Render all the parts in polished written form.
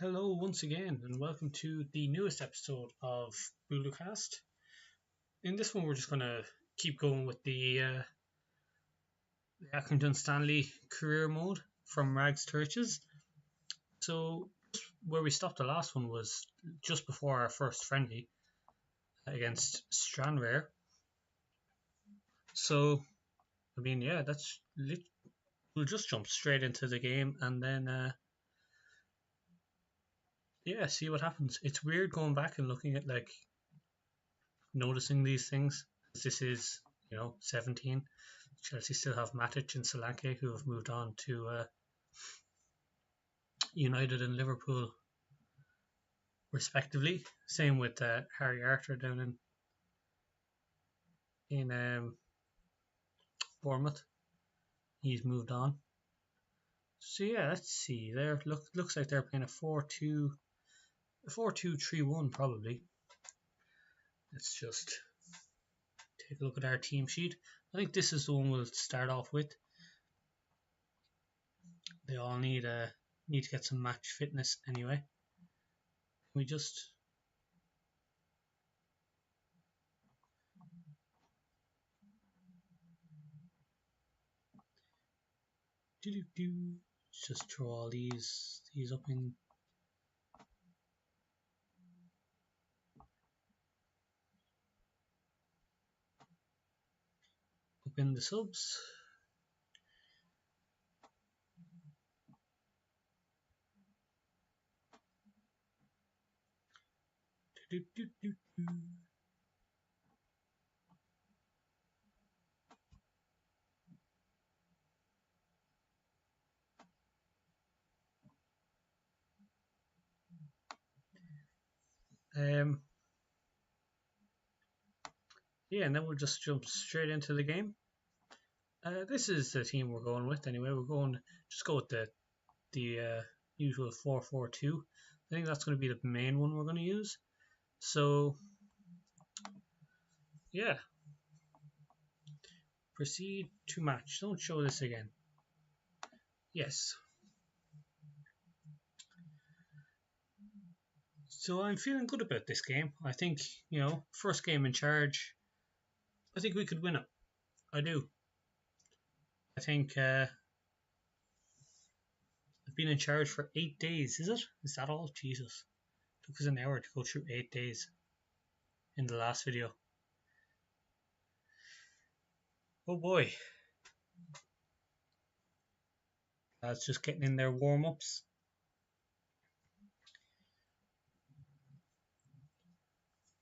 Hello once again, and welcome to the newest episode of BuluCast. In this one, we're just going to keep going with the Accrington Stanley career mode from rags to riches. So, where we stopped the last one was just before our first friendly against Stranraer. So, we'll just jump straight into the game and then see what happens. It's weird going back and looking at noticing these things. This is 17. Chelsea still have Matic and Solanke, who have moved on to United and Liverpool respectively. Same with Harry Arter down in Bournemouth. He's moved on. So yeah, let's see. There looks like they're playing a 4-2-3-1 probably. Let's just take a look at our team sheet. I think this is the one we'll start off with. They all need to get some match fitness anyway. We just just throw all these up in the subs. And then we'll just jump straight into the game. This is the team we're going with anyway. We're going just go with the usual 4-4-2. I think that's going to be the main one we're going to use. So yeah, proceed to match. Don't show this again. Yes. So I'm feeling good about this game. I think, first game in charge, I think we could win it. I do. I think I've been in charge for 8 days, is it? Is that all? Jesus. It took us an hour to go through 8 days in the last video. Oh boy. That's just getting in their warm-ups.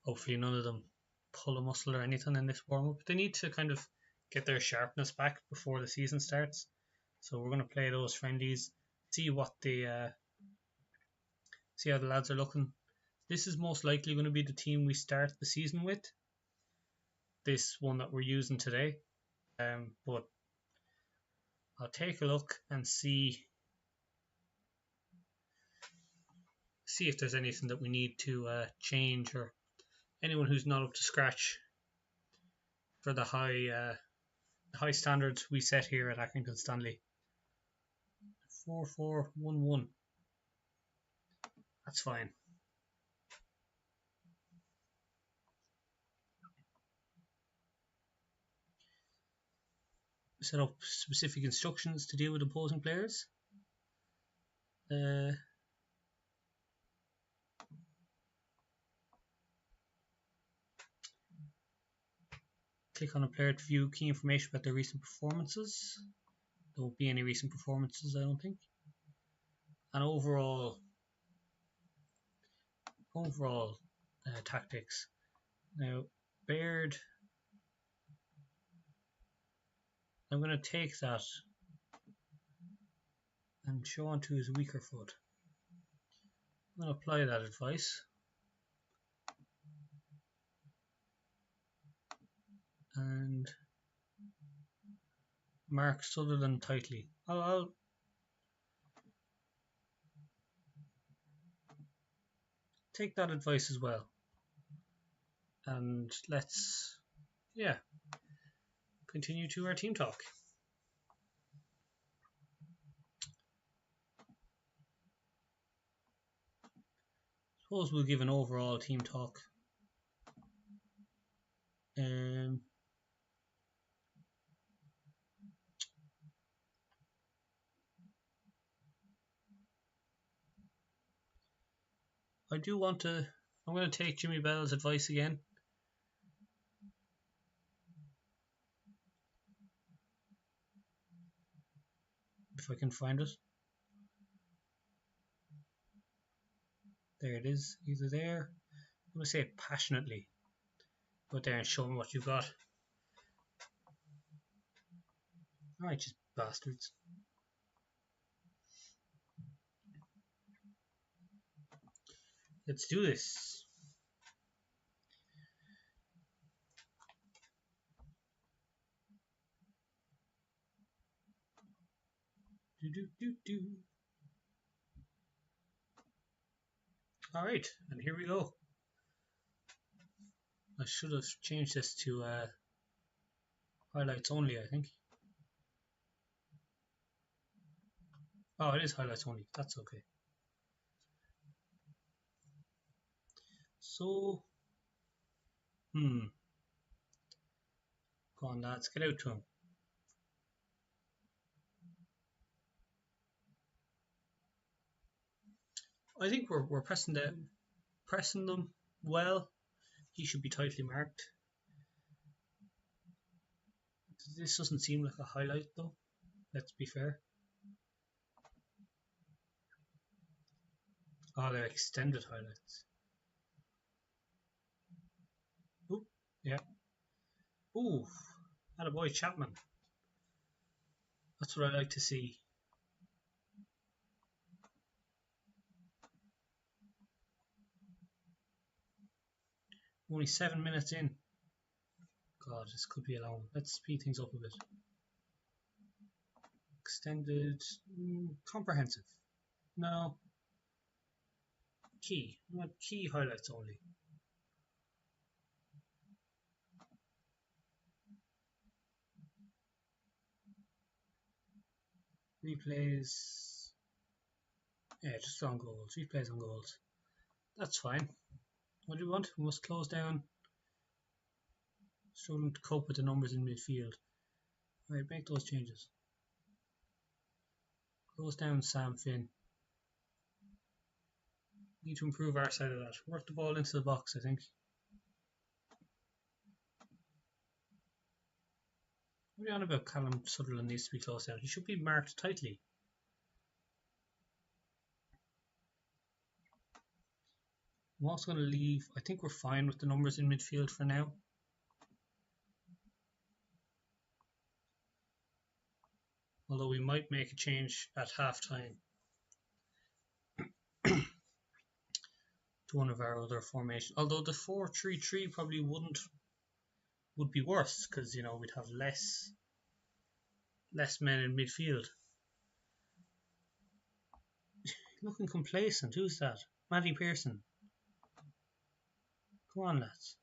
Hopefully none of them pull a muscle or anything in this warm-up. They need to kind of get their sharpness back before the season starts. So we're going to play those friendlies, see how the lads are looking. This is most likely going to be the team we start the season with. This one that we're using today. But I'll take a look and see if there's anything that we need to change, or anyone who's not up to scratch for the high standards we set here at Accrington Stanley. 4-4-1-1. That's fine. Set up specific instructions to deal with opposing players. Click on a player to view key information about their recent performances. There won't be any recent performances, I don't think. And overall tactics. Now, Baird, I'm going to take that and show on to his weaker foot. I'm going to apply that advice. And mark Sutherland tightly. I'll take that advice as well. And let's, continue to our team talk. Suppose we'll give an overall team talk. I do want to. I'm going to take Jimmy Bell's advice again. If I can find it. There it is. Either there. I'm going to say it passionately. Go out there and show them what you've got. Alright, you bastards. Let's do this. Alright, and here we go. I should have changed this to highlights only, I think. Oh, it is highlights only. That's okay. So, go on, lads, get out to him. I think we're pressing them well. He should be tightly marked. This doesn't seem like a highlight though. Let's be fair. Oh, they're extended highlights. Ooh, yeah. Ooh, attaboy Chapman. That's what I like to see. Only 7 minutes in. God, this could be long. Let's speed things up a bit. Extended, comprehensive. No. Key. I want key highlights only. Replays. Yeah, just on goals. Replays on goals. That's fine. What do we want? We must close down. Struggling to cope with the numbers in midfield. Alright, make those changes. Close down Sam Finn. Need to improve our side of that. Work the ball into the box, I think. What are you on about? Callum Sutherland needs to be closed down. He should be marked tightly. I'm also going to leave. I think we're fine with the numbers in midfield for now. Although we might make a change at half time to one of our other formations. Although the 4-3-3 probably would be worse because we'd have less men in midfield. Looking complacent. Who's that? Matty Pearson. Come on, lads.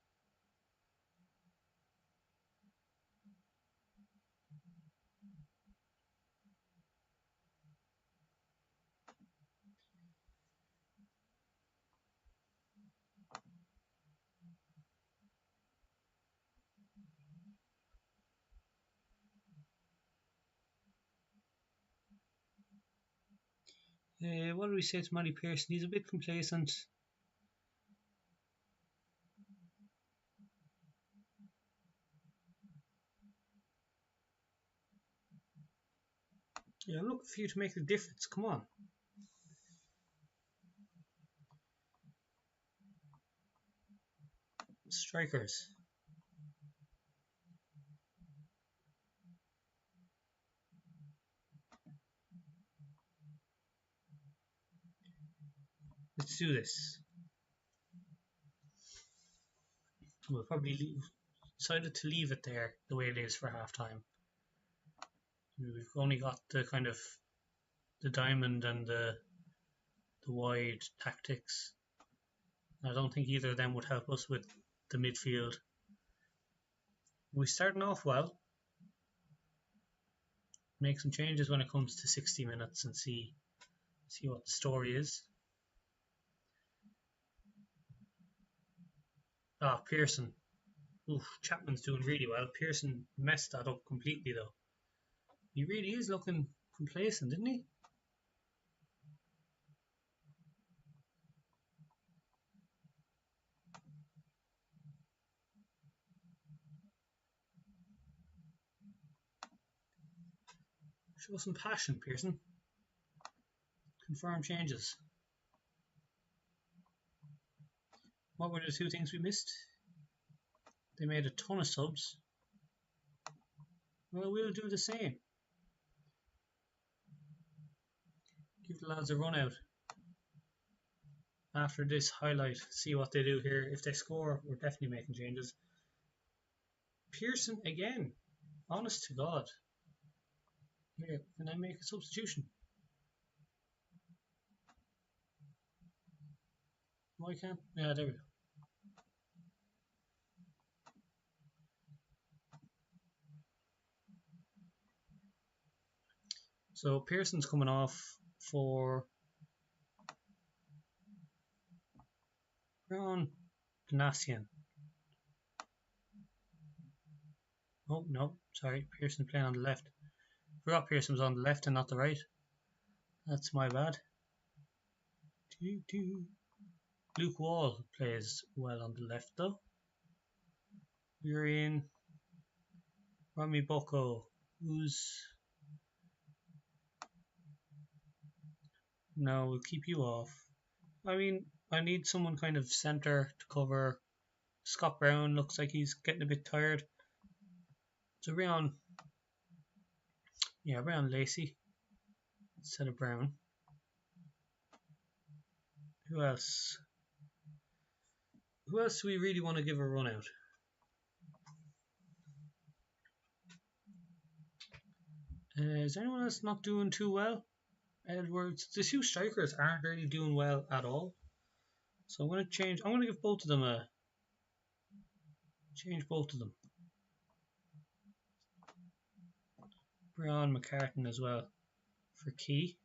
What do we say to Matty Pearson? He's a bit complacent. Yeah, I'm looking for you to make the difference. Come on. Strikers. Let's do this. We'll probably decided to leave it there the way it is for half time. We've only got the kind of the diamond and the wide tactics. I don't think either of them would help us with the midfield. We're starting off well. Make some changes when it comes to 60 minutes and see what the story is. Ah, Pearson. Oof, Chapman's doing really well. Pearson messed that up completely though. He really is looking complacent, isn't he? Show some passion, Pearson. Confirm changes. What were the two things we missed? They made a ton of subs. Well, we'll do the same. Give the lads a run out. After this highlight, see what they do here. If they score, we're definitely making changes. Pearson again. Honest to God. Here, can I make a substitution? Why can't? Yeah, there we go. So Pearson's coming off for Ron Gnassian. Oh no, sorry, Pearson playing on the left. Forgot Pearson was on the left and not the right. That's my bad. Luke Wall plays well on the left though. We're in Rami Boko, who's... No, we'll keep you off. I mean, I need someone kind of centre to cover. Scott Brown looks like he's getting a bit tired. So Brian Lacey instead of Brown. Who else? Who else do we really want to give a run out? Is anyone else not doing too well? Edwards. The two strikers aren't really doing well at all. So I'm going to change. I'm going to give both of them a... Change both of them. Brian McCartan as well for Key.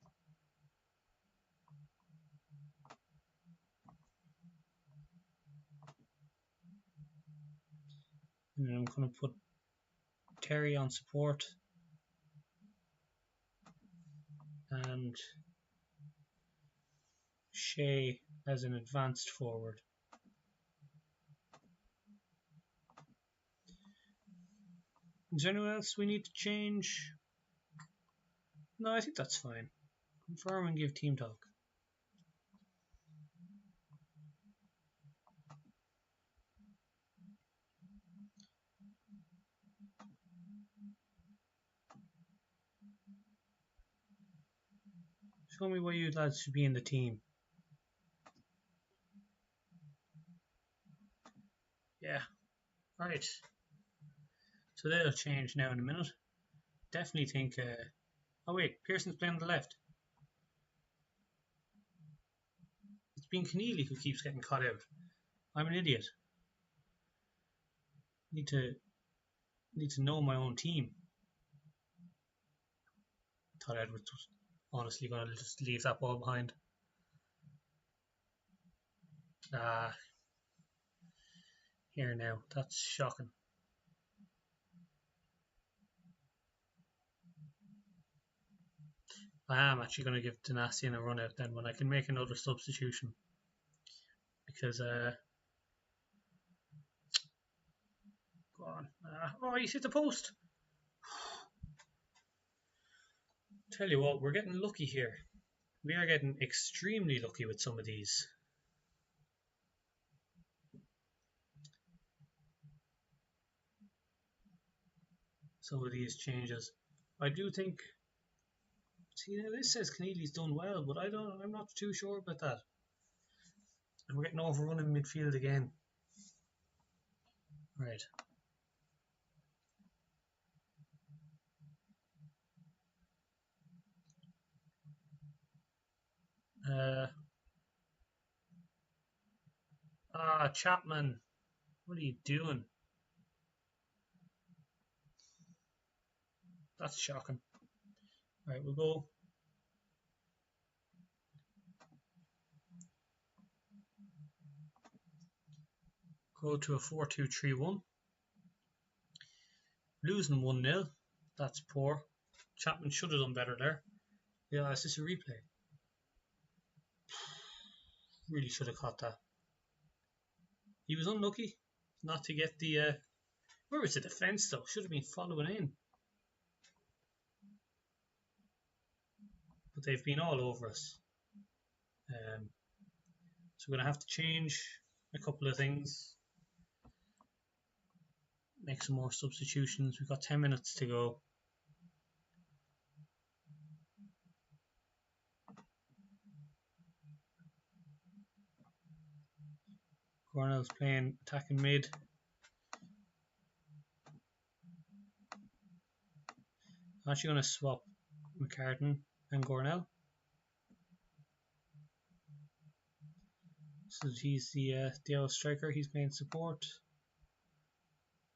And then I'm going to put Terry on support. And Shea as an advanced forward. Is there anyone else we need to change? No, I think that's fine. Confirm and give team talk. Show me why you lads should be in the team. Yeah, right. So they'll change now in a minute. Definitely think... oh wait, Pearson's playing on the left. It's been Keneally who keeps getting caught out. I'm an idiot. Need to know my own team. Thought Edwards was honestly going to just leave that ball behind. Here now, that's shocking. I am actually going to give Danassian a run out then when I can make another substitution. Because, go on. Oh, he's hit the post! Tell you what, we're getting lucky here. We are getting extremely lucky with some of these. Some of these changes. I do think... See, now this says Keneally's done well, but I'm not too sure about that. And we're getting overrun in midfield again. Right. Chapman. What are you doing? That's shocking. Right, we'll go. Go to a 4-2-3-1. Losing 1-0. That's poor. Chapman should have done better there. Yeah, is this a replay? Really should have caught that. He was unlucky not to get the... where was the defence though? Should have been following in. But they've been all over us. So we're going to have to change a couple of things. Make some more substitutions. We've got 10 minutes to go. Cornell's playing attacking mid. I'm actually going to swap McCartan and Gornell. So he's the out striker. He's playing support.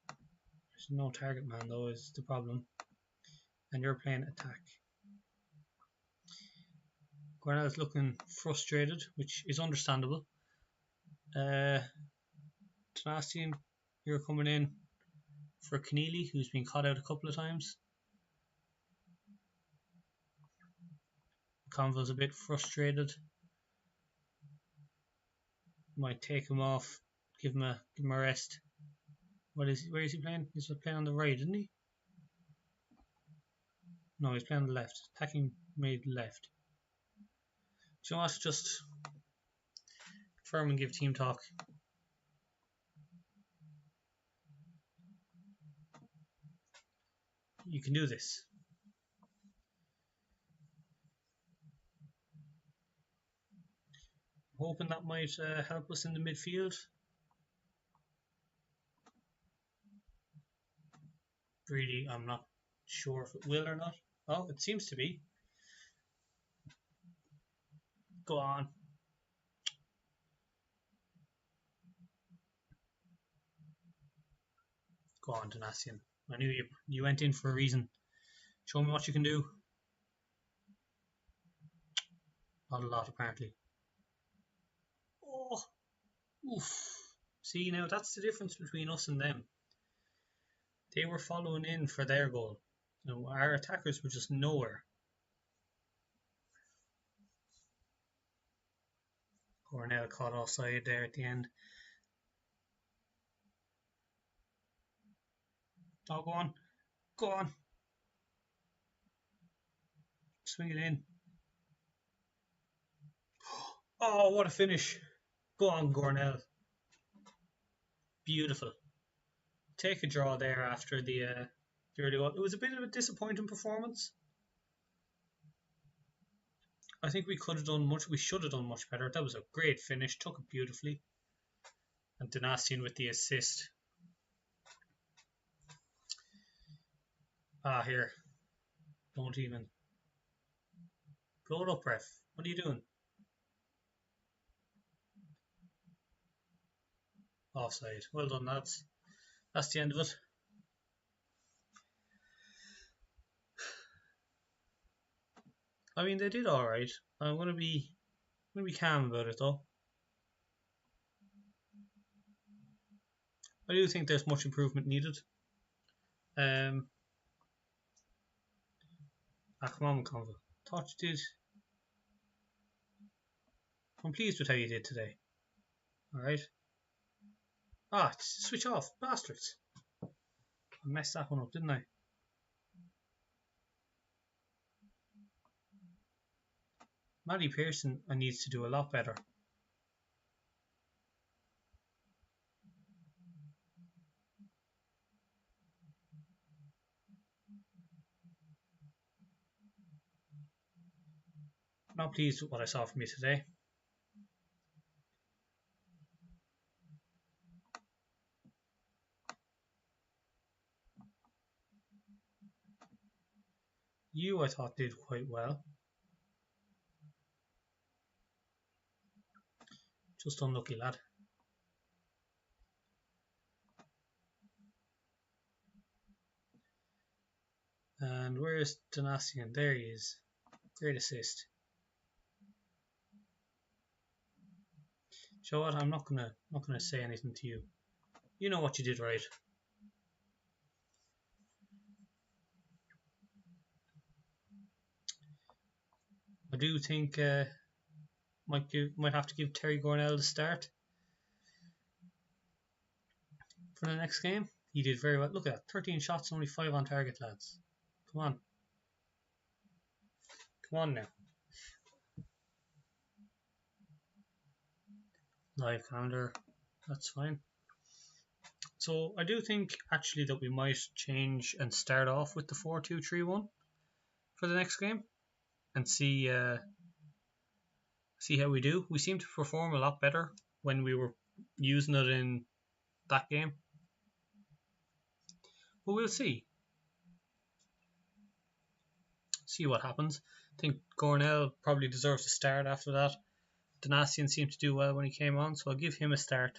There's no target man though, is the problem. And you're playing attack. Gornell's looking frustrated, which is understandable. Sebastian, you're coming in for Keneally, who's been caught out a couple of times. Conville's a bit frustrated. Might take him off, give him a rest. Where is he playing? He's playing on the right, isn't he? No, he's playing on the left. Attacking mid left. Do you know what? Just confirm and give team talk. You can do this. Hoping that might help us in the midfield. Really, I'm not sure if it will or not. Oh, it seems to be. Go on. Go on, Donatian. I knew you went in for a reason. Show me what you can do. Not a lot, apparently. Oh, oof. See, now that's the difference between us and them. They were following in for their goal. Now, our attackers were just nowhere. Cornell caught offside there at the end. Oh, go on. Go on. Swing it in. Oh, what a finish. Go on, Cornell. Beautiful. Take a draw there after the early goal. It was a bit of a disappointing performance. I think we could have done much. We should have done much better. That was a great finish. Took it beautifully. And Donatian with the assist. Ah, here. Don't even. Blow it up, ref. What are you doing? Offside. Well done, lads. That's the end of it. I mean, they did all right. I'm gonna be calm about it though. I do think there's much improvement needed. Come on, Convo. Thought you did. I'm pleased with how you did today. Alright. Ah, switch off, bastards. I messed that one up, didn't I? Matty Pearson needs to do a lot better. Not pleased with what I saw from you today. You, I thought, did quite well. Just unlucky, lad. And where's Donatian? There he is. Great assist. You know what? I'm not gonna say anything to you. You know what you did right. I do think might have to give Terry Gornell the start for the next game. He did very well. Look at that, 13 shots, only 5 on target, lads. Come on. Come on now. Live calendar, that's fine. So I do think actually that we might change and start off with the 4-2-3-1 for the next game and see how we do. We seem to perform a lot better when we were using it in that game. But we'll see. See what happens. I think Gornell probably deserves a start after that. Donasian seemed to do well when he came on, so I'll give him a start.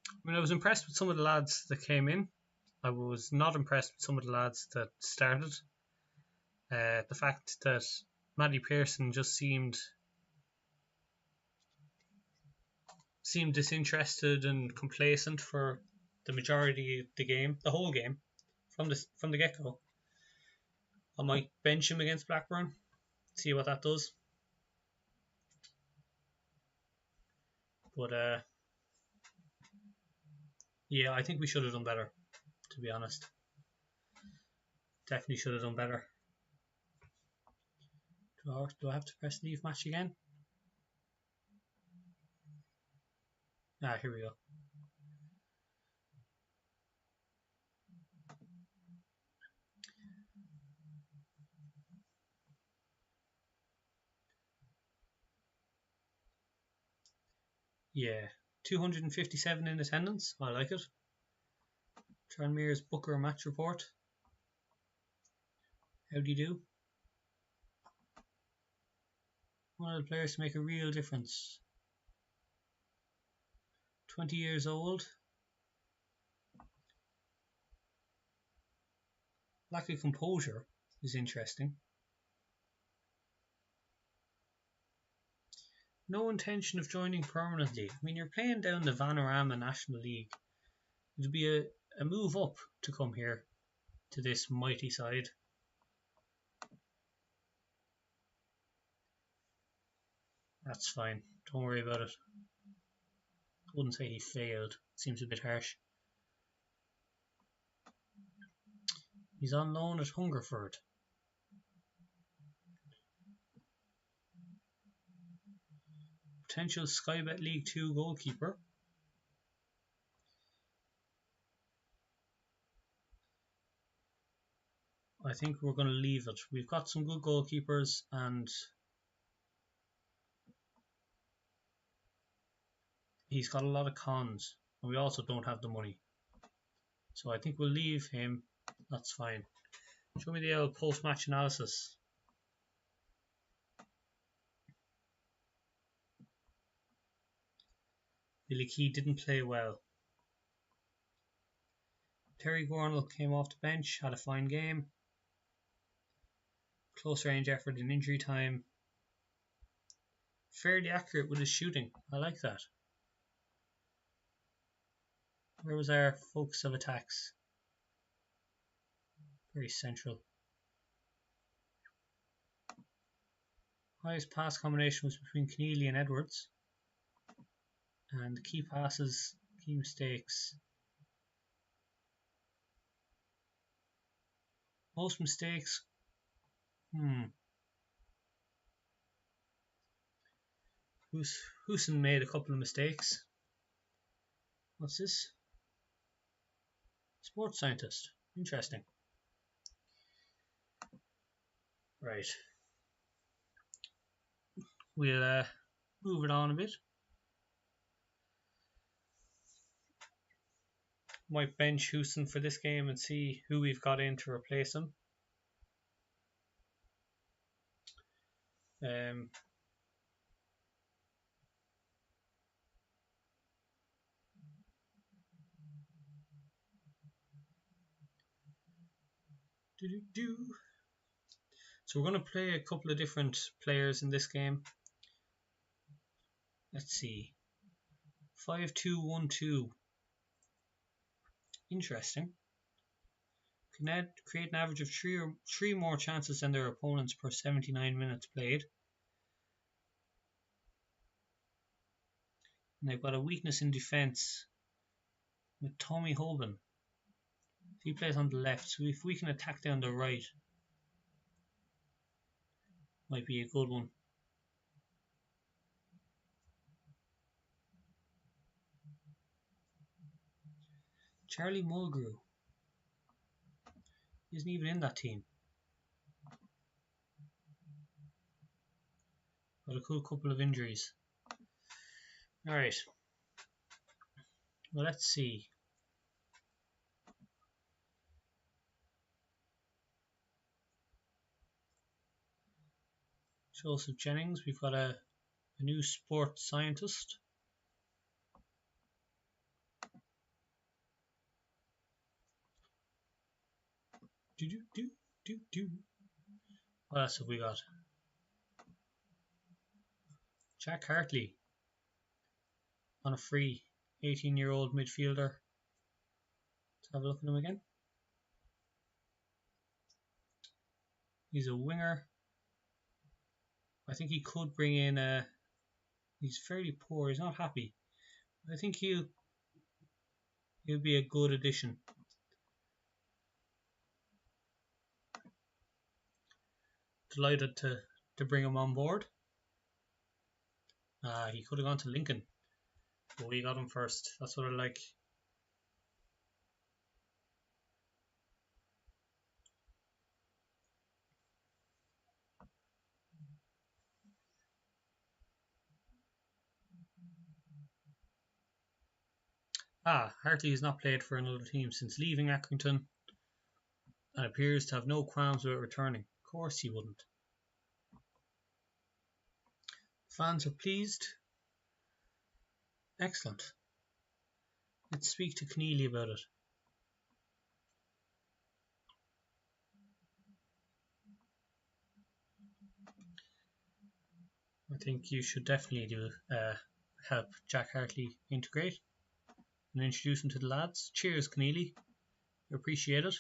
I mean, I was impressed with some of the lads that came in. I was not impressed with some of the lads that started. The fact that Matty Pearson just seemed disinterested and complacent for the majority of the game, the whole game, from the get-go. I might bench him against Blackburn, see what that does. But yeah, I think we should have done better, to be honest. Definitely should have done better. Do I have to press leave match again? Ah, here we go. Yeah, 257 in attendance. I like it. Tranmere's Booker match report. How do you do? One of the players to make a real difference. 20 years old. Lack of composure is interesting. No intention of joining permanently. I mean, you're playing down the Vanarama National League. It'd be a move up to come here to this mighty side. That's fine. Don't worry about it. I wouldn't say he failed. Seems a bit harsh. He's on loan at Hungerford. Potential Skybet League 2 goalkeeper. I think we're going to leave it. We've got some good goalkeepers and he's got a lot of cons, and we also don't have the money. So I think we'll leave him. That's fine. Show me the old post-match analysis. Billy Key didn't play well. Terry Gornell came off the bench, had a fine game. Close range effort in injury time. Fairly accurate with his shooting. I like that. Where was our focus of attacks? Very central. Highest pass combination was between Keneally and Edwards. And key passes, key mistakes. Most mistakes. Houston made a couple of mistakes. What's this? Sports scientist. Interesting. Right. We'll move it on a bit. Might bench Houston for this game and see who we've got in to replace him. So we're going to play a couple of different players in this game. Let's see. 5-2-1-2. Interesting. Can create an average of three more chances than their opponents per 79 minutes played. And they've got a weakness in defence with Tommy Hoban. He plays on the left, so if we can attack down the right, might be a good one. Charlie Mulgrew isn't even in that team. Got a cool couple of injuries. Alright. Well, let's see. Joseph Jennings, we've got a new sports scientist. What else have we got? Jack Hartley on a free, 18-year-old midfielder. Let's have a look at him again. He's a winger. I think he could bring in he's fairly poor, he's not happy. I think he'll be a good addition. Delighted to bring him on board. He could have gone to Lincoln, but we got him first. That's what I like. Hartley has not played for another team since leaving Accrington and appears to have no qualms about returning. Of course he wouldn't. Fans are pleased. Excellent. Let's speak to Keneally about it. I think you should definitely do help Jack Hartley integrate and introduce him to the lads. Cheers, Keneally. Appreciate it.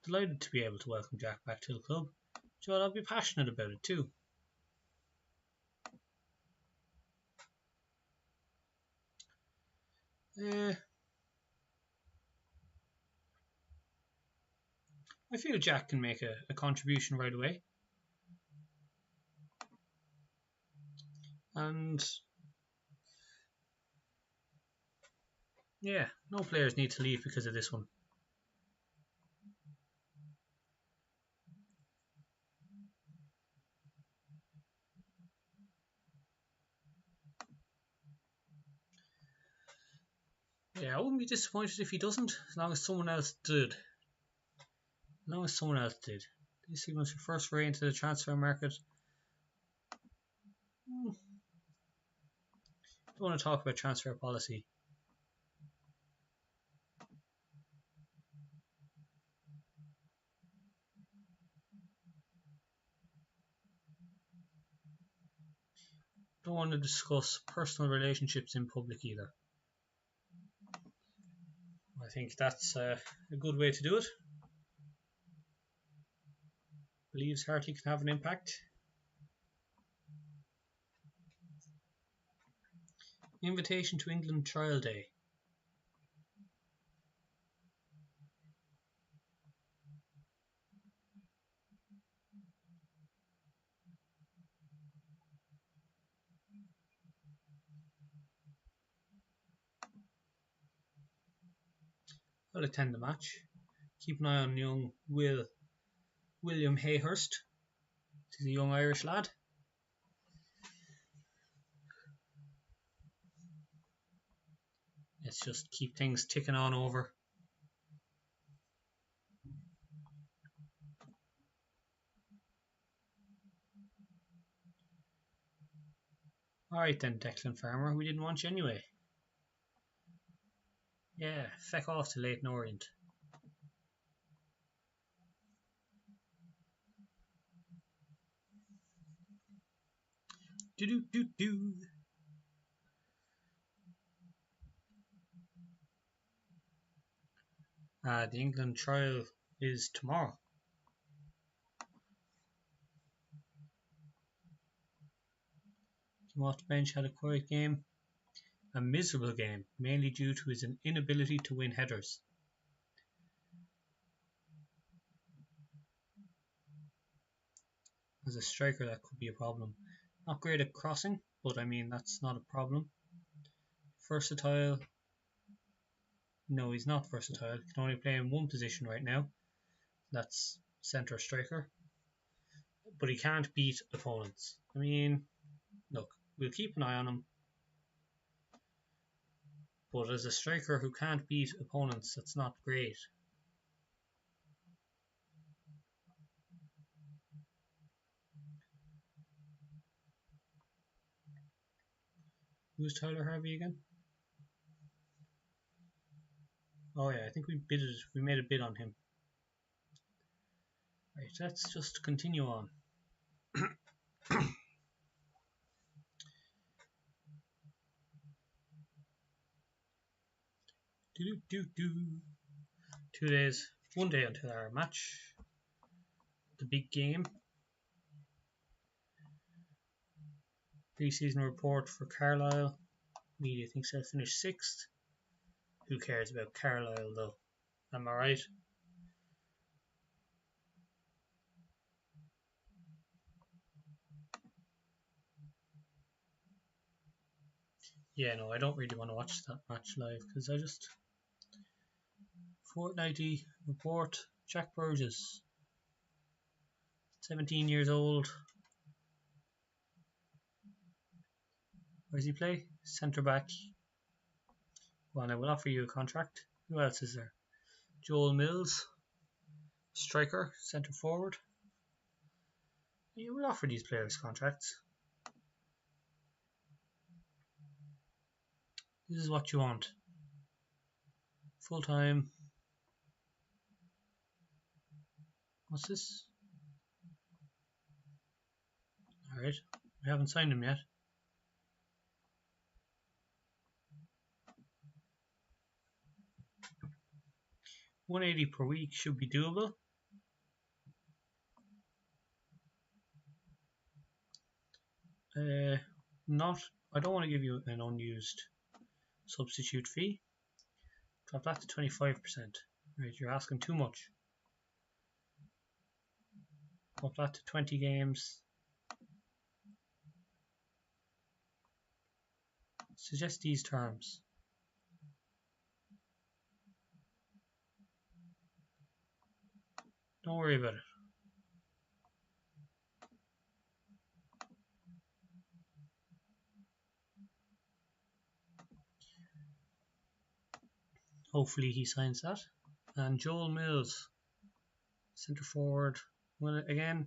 Delighted to be able to welcome Jack back to the club. Joel, I'll be passionate about it too. I feel Jack can make a contribution right away. And yeah, no players need to leave because of this one. Yeah, I wouldn't be disappointed if he doesn't, as long as someone else did. This signals your first foray into the transfer market. Don't want to talk about transfer policy. Don't want to discuss personal relationships in public either. I think that's a good way to do it. Believes Hartley can have an impact. Invitation to England trial day. I'll attend the match. Keep an eye on young William Hayhurst. He's a young Irish lad. Let's just keep things ticking on over. Alright then, Declan Farmer, we didn't want you anyway. Yeah, feck off to Leyton Orient. Do. The England trial is tomorrow. Came off the bench, had a quiet game. A miserable game, mainly due to his inability to win headers. As a striker, that could be a problem. Not great at crossing, but I mean, that's not a problem. Versatile. No, he's not versatile. He can only play in one position right now. That's centre striker. But he can't beat opponents. I mean, look, we'll keep an eye on him. But as a striker who can't beat opponents, that's not great. Who's Tyler Harvey again? Oh yeah, I think we made a bid on him. Right, let's just continue on. One day until our match. The big game. Pre-season report for Carlisle. Media thinks they'll finish 6th. Who cares about Carlisle though? Am I right? Yeah, no, I don't really want to watch that match live because I just... Fortnightly report. Jack Burgess. 17 years old. Where does he play? Centre back. Well, I will offer you a contract. Who else is there? Joel Mills. Striker. Centre forward. You will offer these players contracts. This is what you want. Full time. What's this? Alright. We haven't signed him yet. $180 per week should be doable. I don't want to give you an unused substitute fee. Drop that to 25%. Right, you're asking too much. Drop that to 20 games. Suggest these terms. Don't worry about it. Hopefully he signs that. And Joel Mills, centre forward, win it again.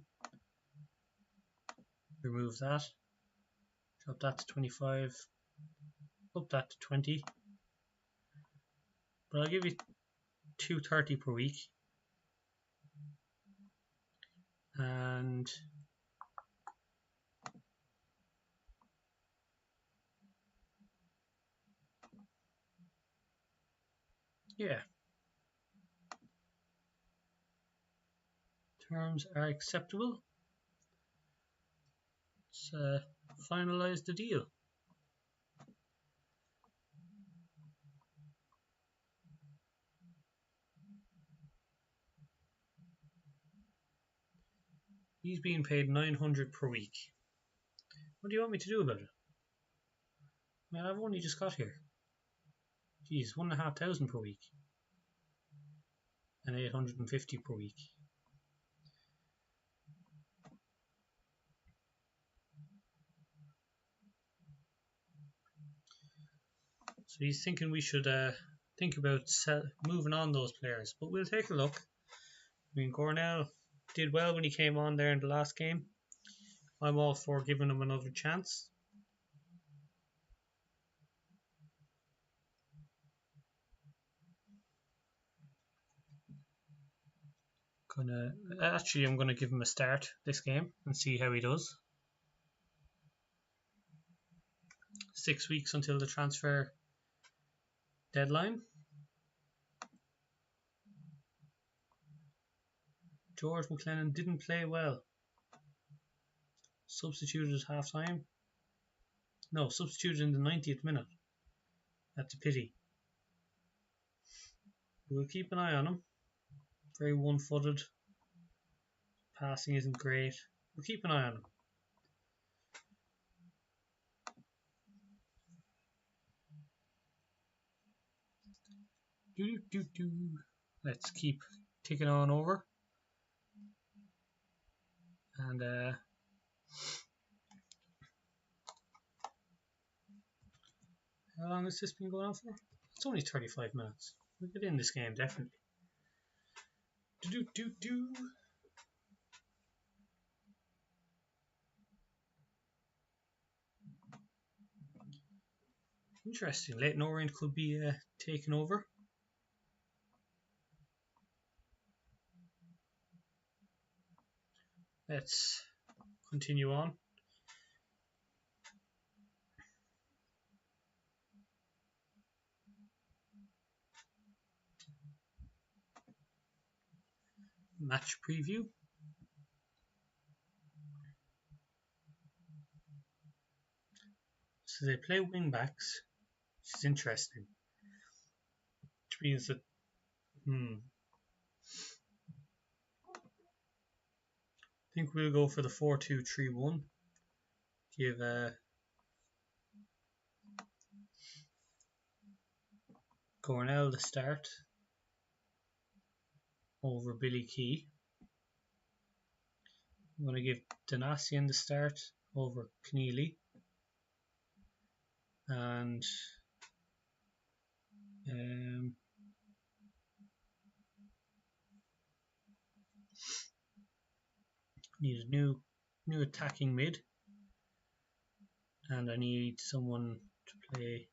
Remove that. Drop that to 25. Up that to 20. But I'll give you $230 per week. And yeah, terms are acceptable. Let's finalize the deal. He's being paid $900 per week. What do you want me to do about it? Man, I've only just got here. Geez, $1,500 per week. And $850 per week. So he's thinking we should think about moving on those players. But we'll take a look. I mean, Gornell did well when he came on there in the last game. I'm all for giving him another chance. I'm gonna give him a start this game and see how he does. 6 weeks until the transfer deadline. George McLennan didn't play well. Substituted at half time. No, substituted in the 90th minute. That's a pity. We'll keep an eye on him. Very one-footed. Passing isn't great. We'll keep an eye on him. Let's keep ticking on over. And how long has this been going on for? It's only 35 minutes. We'll get in this game, definitely. Interesting. Leighton Orient could be taken over. Let's continue on. Match preview. So they play wing backs, which is interesting. Which means that I think we'll go for the 4-2-3-1. Give Cornell the start over Billy Key. I'm going to give Donasian the start over Keneally. And need a new attacking mid, and I need someone to play.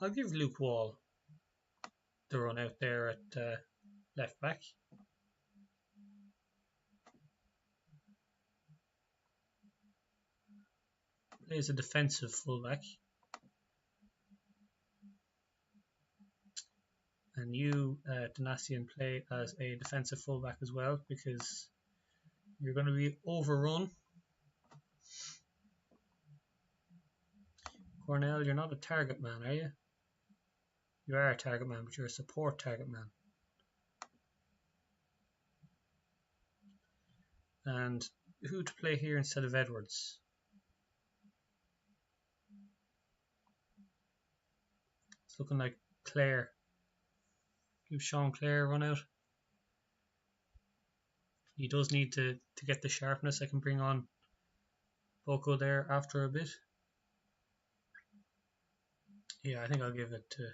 I'll give Luke Wall the run out there at left back. Plays a defensive fullback. And you, Donasian, play as a defensive fullback as well, because you're going to be overrun. Cornell, you're not a target man, are you? You are a target man, but you're a support target man. And who to play here instead of Edwards? It's looking like Clare. Give Sean Clare a run out. He does need to get the sharpness. I can bring on Boko there after a bit. Yeah, I think I'll give it to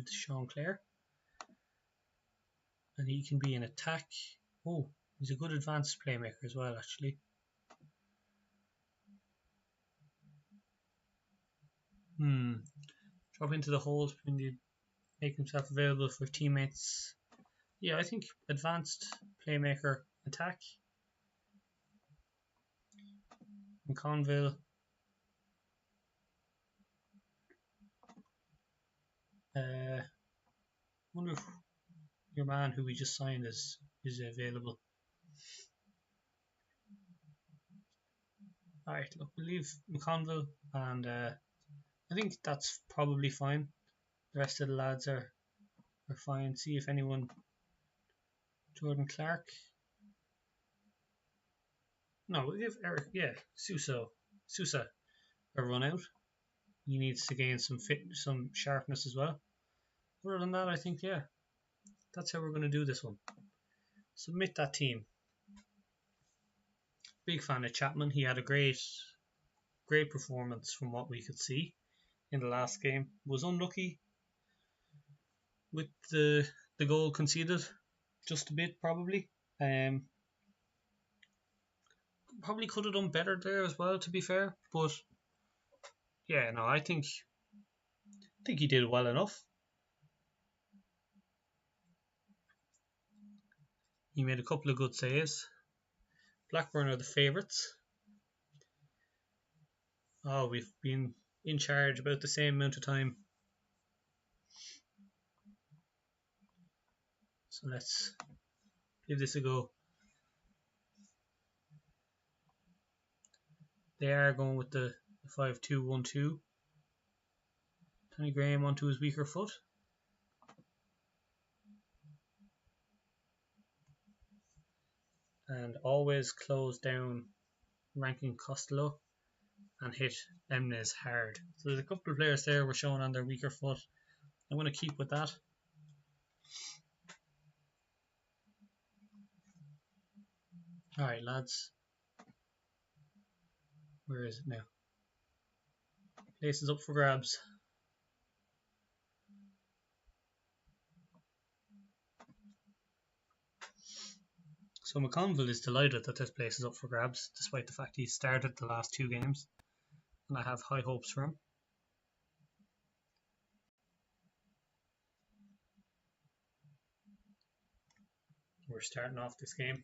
Sean Clare. And he can be in attack. Oh, he's a good advanced playmaker as well, actually. Drop into the holes, make himself available for teammates. Yeah, I think advanced playmaker attack. And Conville. Wonder if your man who we just signed is available. Alright, look, we'll leave McConville, and I think that's probably fine. The rest of the lads are fine. See if anyone. Jordan Clark. No, we'll give Eric, Sousa a run out. He needs to gain some sharpness as well. Other than that, I think, that's how we're going to do this one. Submit that team. Big fan of Chapman. He had a great performance from what we could see in the last game. Was unlucky with the goal conceded, just a bit probably. Probably could have done better there as well, to be fair. But yeah, no, I think he did well enough. He made a couple of good saves. Blackburn are the favourites. Oh, we've been in charge about the same amount of time. So let's give this a go. They are going with the 5-2-1-2. Tony Graham onto his weaker foot. And always close down Rankin Costello and hit Emnes hard. So there's a couple of players there we're showing on their weaker foot. I'm going to keep with that. Alright lads. Where is it now? Place is up for grabs. So McConville is delighted that this place is up for grabs, despite the fact he started the last 2 games. And I have high hopes for him. We're starting off this game.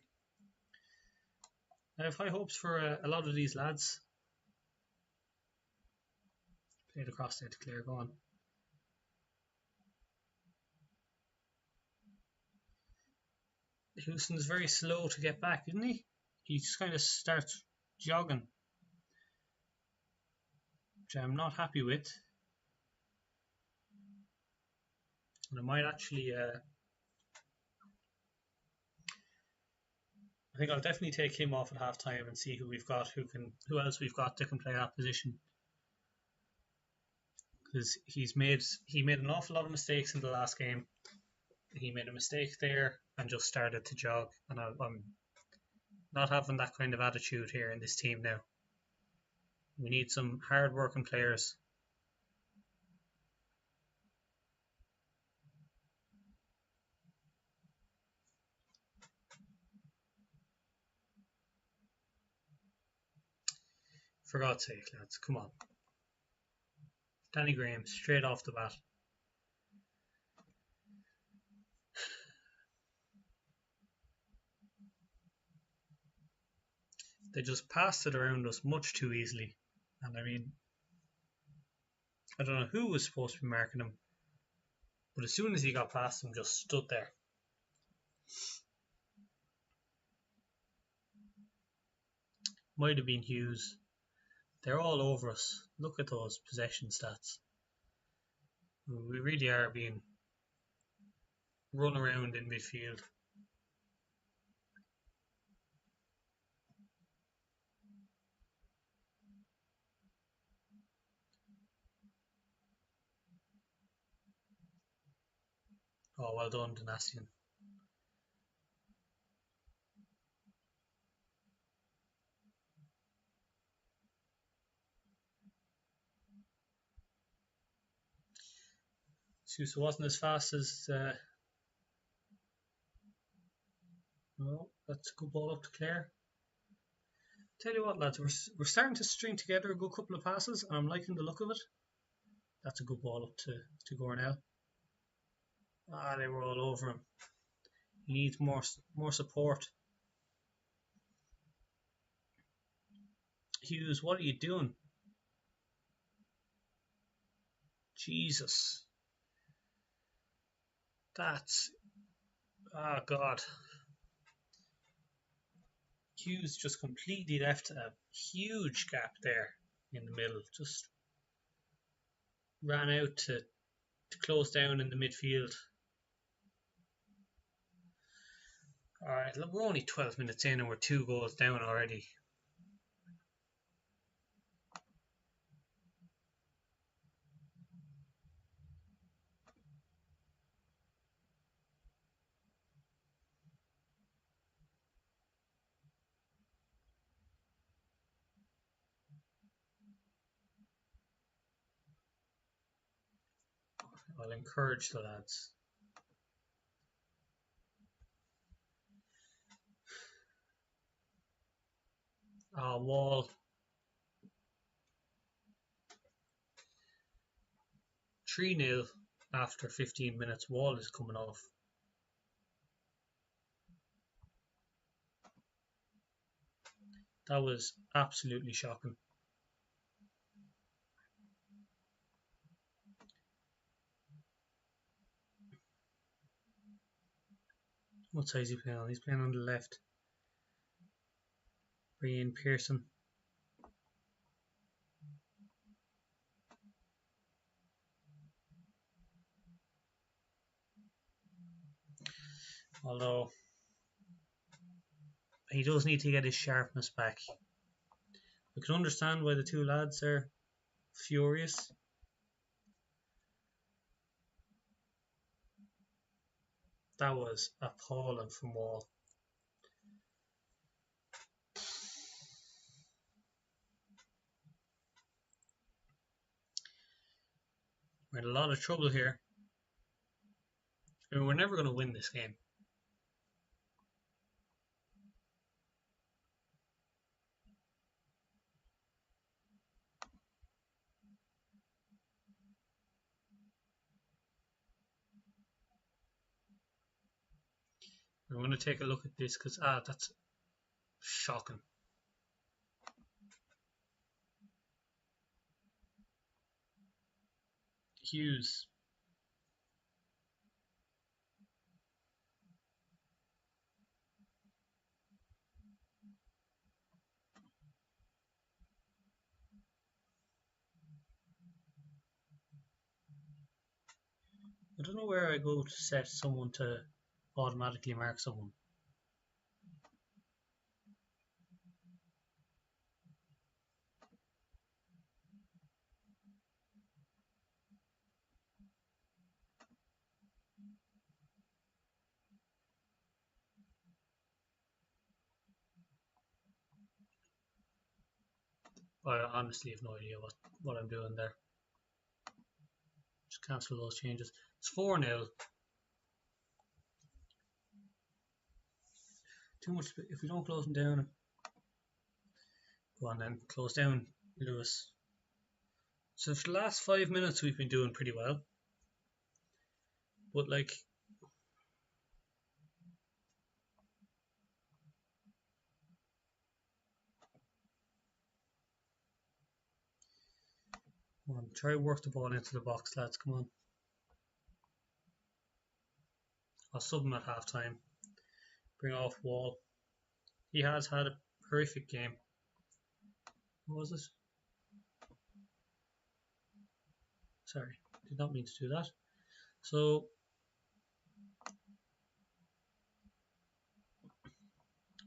I have high hopes for a lot of these lads. Played across there to Clare, go on. Houston's very slow to get back, isn't he? He just kind of starts jogging, which I'm not happy with. And I might actually, I think I'll definitely take him off at half time and see who we've got, who else we've got that can play that position. Because he made an awful lot of mistakes in the last game. He made a mistake there and just started to jog, and I'm not having that kind of attitude here in this team now. We need some hard-working players. For God's sake, lads, come on. Danny Graham, straight off the bat. They just passed it around us much too easily. And I mean, I don't know who was supposed to be marking him, but as soon as he got past him, just stood there. Might have been Hughes. They're all over us. Look at those possession stats. We really are being run around in midfield. Oh, well done, Dynastian. Sousa wasn't as fast as... No, that's a good ball up to Clare. Tell you what, lads, we're starting to string together a good couple of passes, and I'm liking the look of it. That's a good ball up to Gornell. Ah, they were all over him. He needs more support. Hughes, what are you doing? Jesus. That's... Oh, God. Hughes just completely left a huge gap there in the middle. Just ran out to close down in the midfield. Alright, look, we're only 12 minutes in and we're 2 goals down already. I'll encourage the lads. Wall. 3-0 after 15 minutes. Wall is coming off. That was absolutely shocking. What side is he playing on? He's playing on the left. Bring in Pearson. Although he does need to get his sharpness back. I can understand why the two lads are furious. That was appalling from Wall. We're in a lot of trouble here. I mean, we're never going to win this game. I'm going to take a look at this because that's shocking. Hughes. I don't know where I go to set someone to automatically mark someone. I honestly have no idea what I'm doing there. Just cancel those changes. It's 4-0. Too much. If we don't close them down, go on then. Close down Lewis. So for the last 5 minutes we've been doing pretty well. But like, come on, try to work the ball into the box, lads. Come on. I'll sub him at half time. Bring off Wall. He has had a horrific game. What was it? Sorry, did not mean to do that. So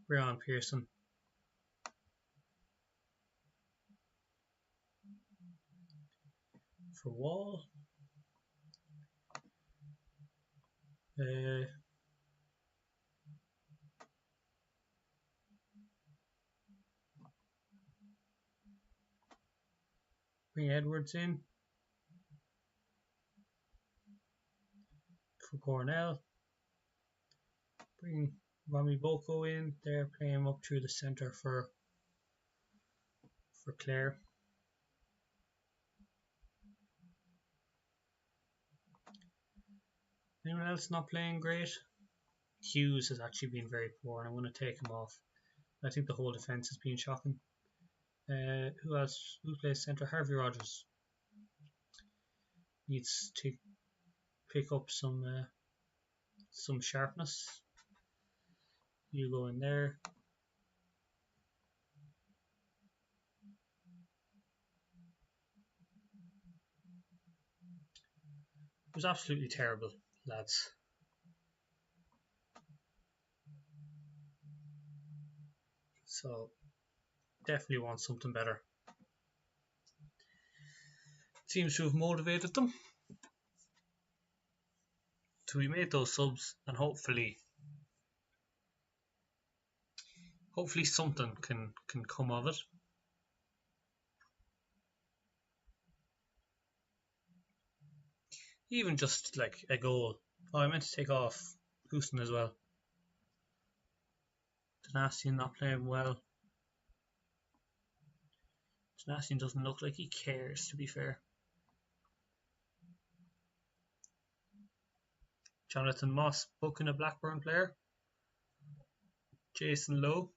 we're on Pearson. For Wall. Bring Edwards in. For Cornell. Bring Rami Boko in. They're playing him up through the centre for Clare. Anyone else not playing great? Hughes has actually been very poor, and I'm going to take him off. I think the whole defence has been shocking. Who else? Who plays centre? Harvey Rogers needs to pick up some sharpness. You go in there. It was absolutely terrible, lads. So definitely want something better. Seems to have motivated them. So we made those subs, and hopefully something can come of it. Even just like a goal. Oh, I meant to take off Houston as well. Danastian not playing well. Danastian doesn't look like he cares, to be fair. Jonathan Moss booking a Blackburn player. Jason Lowe.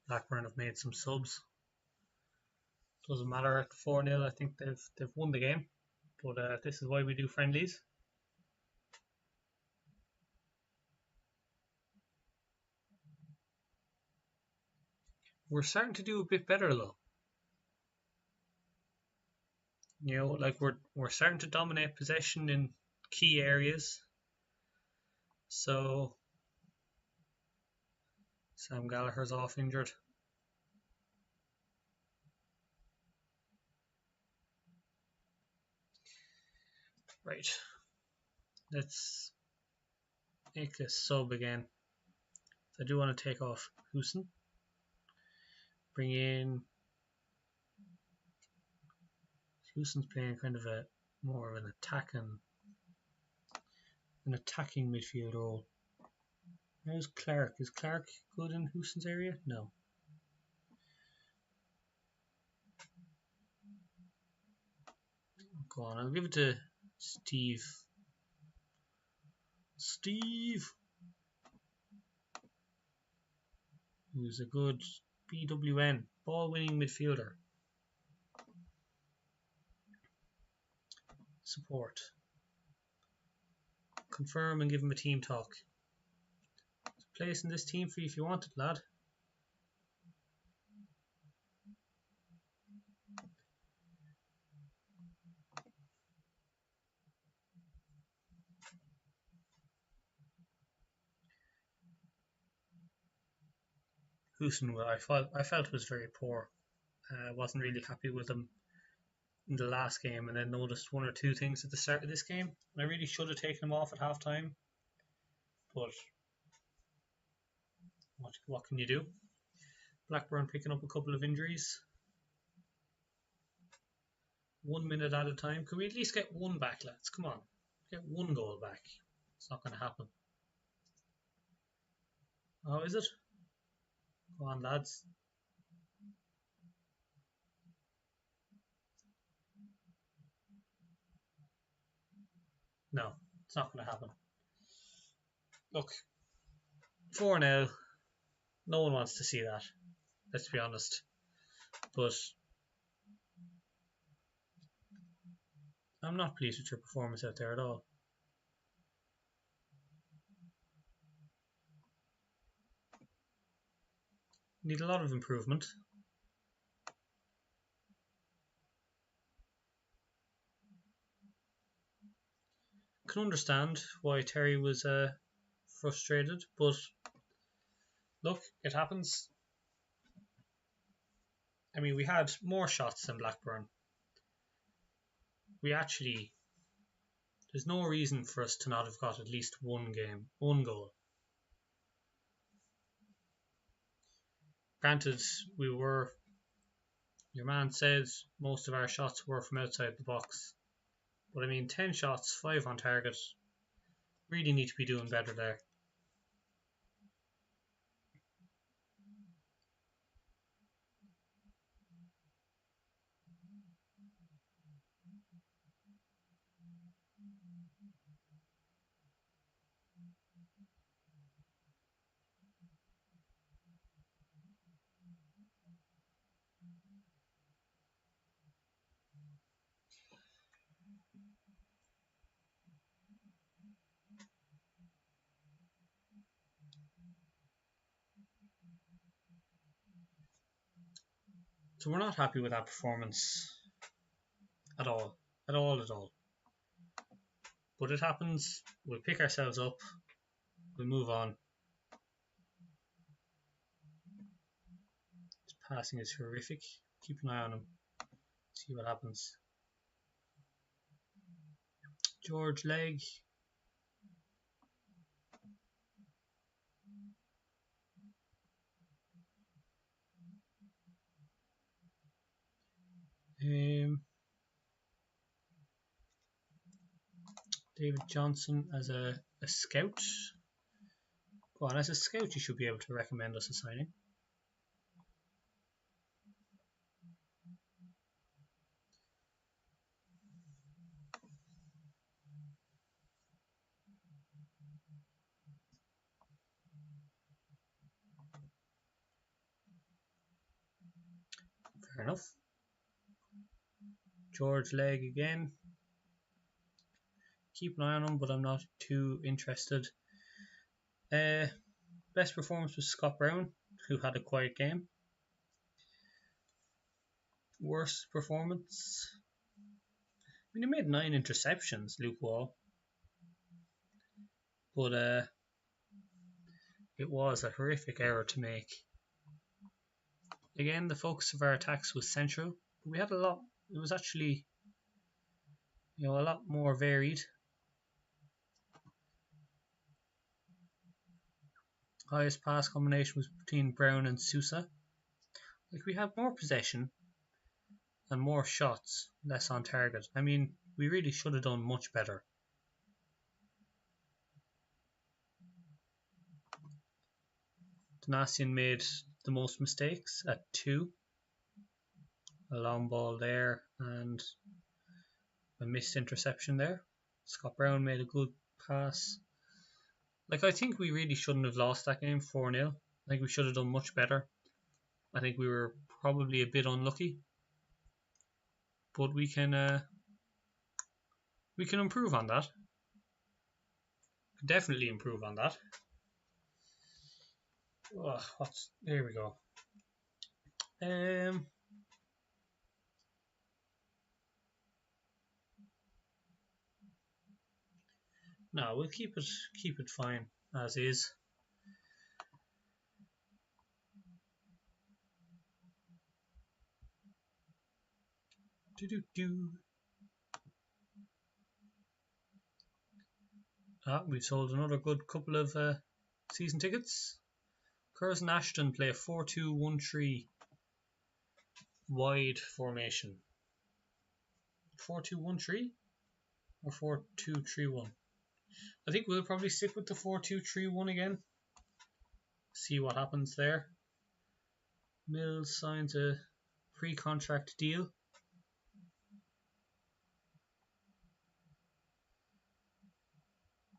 Blackburn have made some subs. Doesn't matter at 4-0. I think they've won the game. But this is why we do friendlies. We're starting to do a bit better though. You know, like we're starting to dominate possession in key areas. So Sam Gallagher's off injured. Right. Let's make a sub again. I do want to take off Huson. Bring in Huson's playing kind of a more of an attacking midfield role. How's Clark? Is Clark good in Huson's area? No. Go on, I'll give it to Steve. Who's a good BWN, ball-winning midfielder. Support. Confirm and give him a team talk. There's a place in this team for you if you want it, lad. Huson, I felt was very poor. Wasn't really happy with him in the last game, and then noticed one or two things at the start of this game. I really should have taken him off at half time, but what can you do? Blackburn picking up a couple of injuries. 1 minute at a time. Can we at least get one back, lads? Come on, get one goal back. It's not going to happen. Oh, is it? Go on, lads. No, it's not going to happen. Look, 4-0. No one wants to see that. Let's be honest. But I'm not pleased with your performance out there at all. Need a lot of improvement. Can understand why Terry was frustrated, but look, it happens. I mean, we had more shots than Blackburn. There's no reason for us to not have got at least one goal. Granted, your man says most of our shots were from outside the box. But I mean, 10 shots, 5 on target. Really need to be doing better there. So we're not happy with that performance at all. At all. But it happens. We'll pick ourselves up. We'll move on. His passing is horrific. Keep an eye on him. See what happens. George Legg. David Johnson as a scout. Go on, as a scout you should be able to recommend us a signing. enough. George Legg again. Keep an eye on him, but I'm not too interested. Best performance was Scott Brown, who had a quiet game. Worst performance? I mean, he made 9 interceptions, Luke Wall. But it was a horrific error to make. Again, the focus of our attacks was central. But we had a lot. It was actually, a lot more varied. Highest pass combination was between Brown and Sousa. Like, we had more possession and more shots, less on target. I mean, we really should have done much better. Donatian made the most mistakes at 2. A long ball there and a missed interception there. Scott Brown made a good pass. Like, I think we really shouldn't have lost that game 4-0. I think we should have done much better. I think we were probably a bit unlucky. But we can improve on that. Definitely improve on that. There we go. No, we'll keep it fine as is. We've sold another good couple of season tickets. Curzon and Ashton play a 4-2-1-3 wide formation. 4-2-1-3 or 4-2-3-1? I think we'll probably stick with the 4-2-3-1 again. See what happens there. Mills signs a pre-contract deal.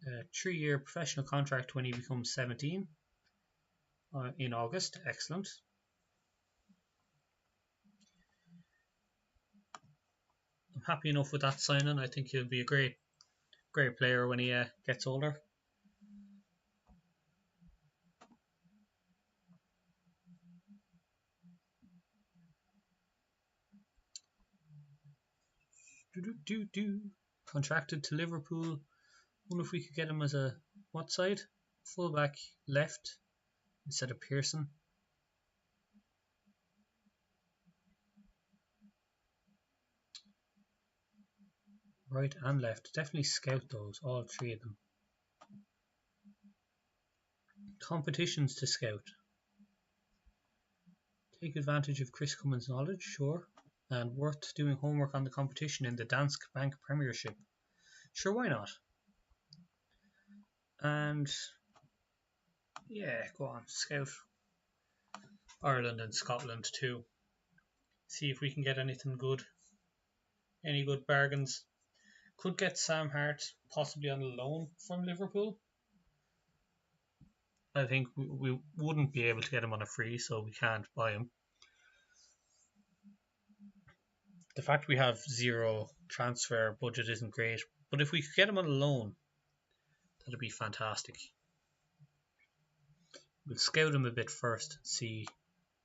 A 3-year professional contract when he becomes 17 in August. Excellent. I'm happy enough with that signing. I think he'll be a great player when he gets older. Contracted to Liverpool. Wonder if we could get him as a what side? Fullback left instead of Pearson. Right and left. Definitely scout those, all 3 of them. Competitions to scout. Take advantage of Chris Cummins' knowledge, sure. And worth doing homework on the competition in the Danske Bank Premiership. Sure, why not? And yeah, go on, scout Ireland and Scotland too. See if we can get anything good. Any good bargains. Could get Sam Hart possibly on loan from Liverpool. I think we wouldn't be able to get him on a free, so we can't buy him. The fact we have 0 transfer budget isn't great, but if we could get him on a loan, that'd be fantastic. We'll scout him a bit first and see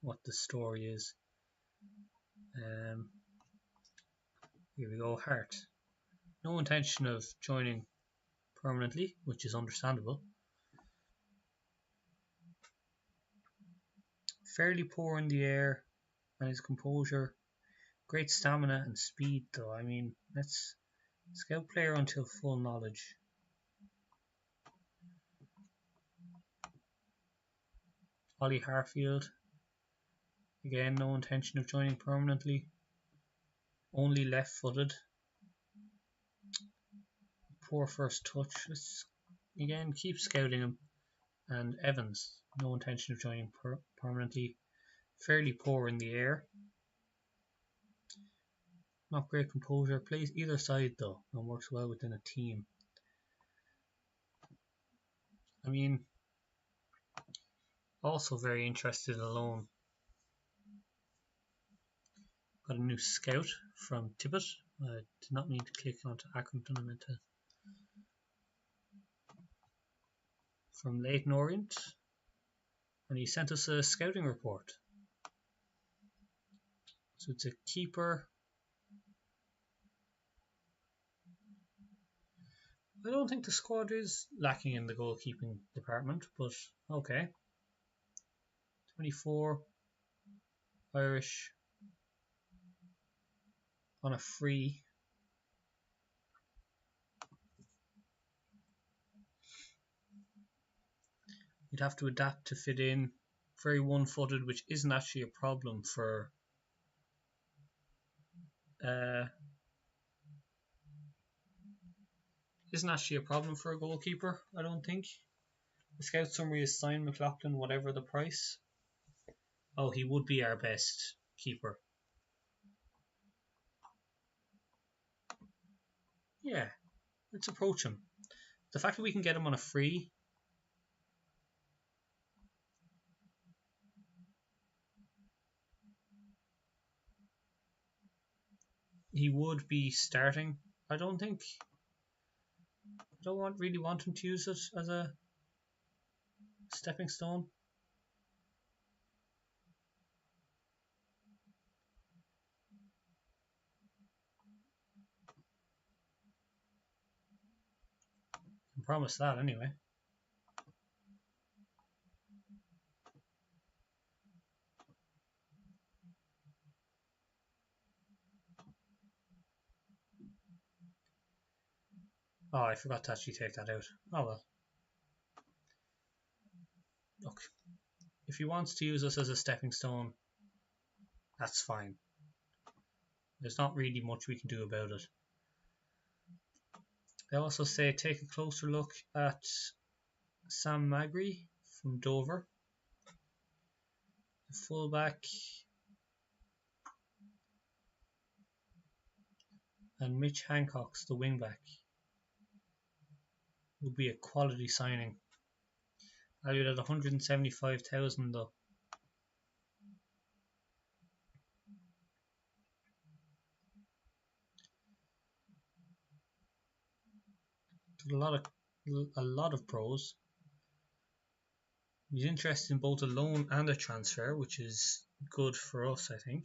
what the story is. Here we go, Hart. No intention of joining permanently, which is understandable. Fairly poor in the air and his composure. Great stamina and speed though. I mean, let's scout player until full knowledge. Ollie Harfield. Again, no intention of joining permanently. Only left-footed. Poor first touch. Let's again keep scouting him. And Evans, no intention of joining permanently. Fairly poor in the air. Not great composure. Plays either side though and works well within a team. I mean, also very interested in loan. Got a new scout from Tippett. I did not mean to click onto Accrington, I meant to. From Leyton Orient. And he sent us a scouting report. So it's a keeper. I don't think the squad is lacking in the goalkeeping department, but okay. 24, Irish, on a free. You'd have to adapt to fit in. Very one-footed, which isn't actually a problem for a goalkeeper, I don't think. The scout summary is signed McLaughlin, whatever the price. Oh, he would be our best keeper. Yeah, let's approach him. The fact that we can get him on a free. He would be starting. I don't really want him to use it as a stepping stone. I can promise that anyway. Oh, I forgot to actually take that out. Oh well. Look, if he wants to use us as a stepping stone, that's fine. There's not really much we can do about it. They also say take a closer look at Sam Magri from Dover, the fullback, and Mitch Hancock's the wingback. Would be a quality signing. Valued at 175,000 though. A lot of pros. He's interested in both a loan and a transfer, which is good for us, I think.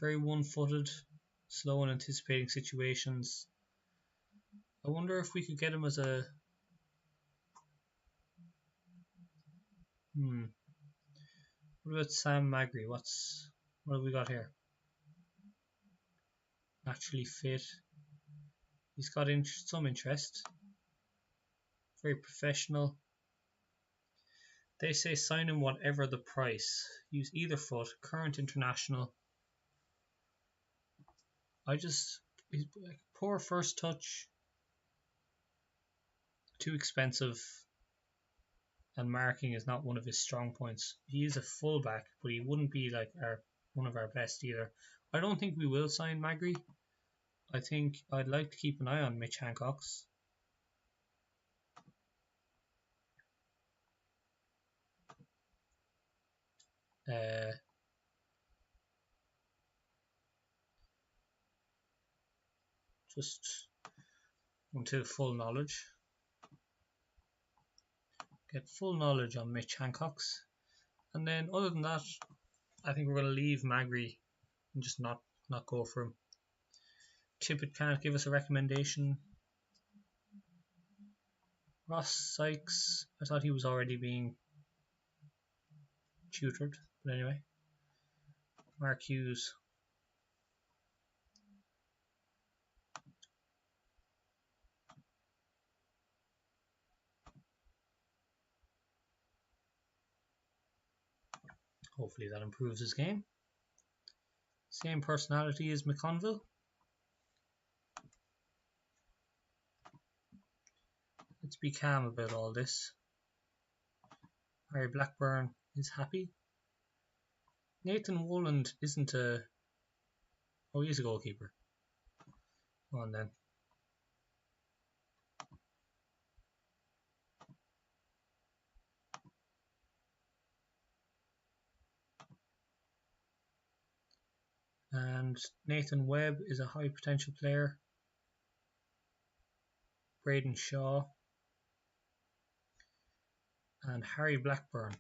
Very one-footed, slow in anticipating situations. I wonder if we could get him as a... What about Sam Magri? What have we got here? Naturally fit. He's got some interest. Very professional. They say sign him whatever the price. Use either foot. Current international. He's like, poor first touch. Too expensive. And marking is not one of his strong points. He is a fullback, but he wouldn't be like one of our best either. I don't think we will sign Magri. I think I'd like to keep an eye on Mitch Hancock's. Just until full knowledge. Get full knowledge on Mitch Hancock's. And then other than that, I think we're going to leave Magri and just not go for him. Tippett can't give us a recommendation. Ross Sykes, I thought he was already being tutored, but anyway. Mark Hughes. Hopefully that improves his game. Same personality as McConville. Let's be calm about all this. Harry Blackburn is happy. Nathan Wolland isn't a... Oh, he's a goalkeeper. Go on then. And Nathan Webb is a high potential player. Braden Shaw. And Harry Blackburn.